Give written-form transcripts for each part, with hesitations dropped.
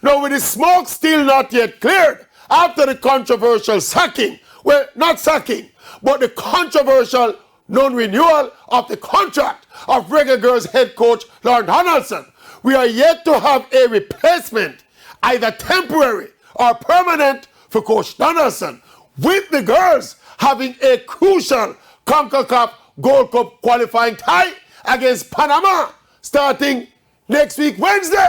Now, with the smoke still not yet cleared after the controversial sacking, well, not sacking, but the controversial non-renewal of the contract of Reggae Girls head coach Lord Donaldson, we are yet to have a replacement, either temporary or permanent, for Coach Donaldson, with the girls having a crucial CONCACAF Gold Cup qualifying tie against Panama starting next week, Wednesday.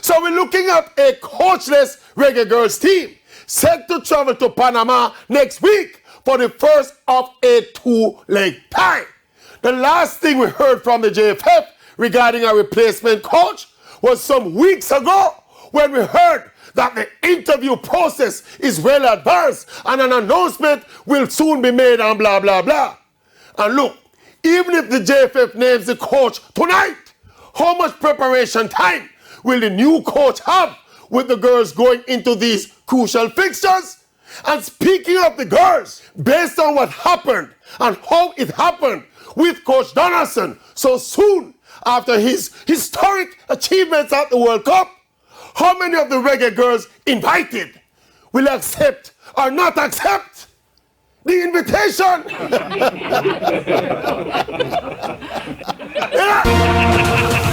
So we're looking at a coachless Reggae Girls team set to travel to Panama next week for the first of a two-leg tie. The last thing we heard from the JFF regarding a replacement coach was some weeks ago when we heard that the interview process is well advanced and an announcement will soon be made and blah, blah, blah. And look, even if the JFF names the coach tonight, how much preparation time will the new coach have with the girls going into these crucial fixtures? And speaking of the girls, based on what happened and how it happened with Coach Donaldson so soon after his historic achievements at the World Cup, how many of the Reggae Girls invited will accept or not accept the invitation? Yeah.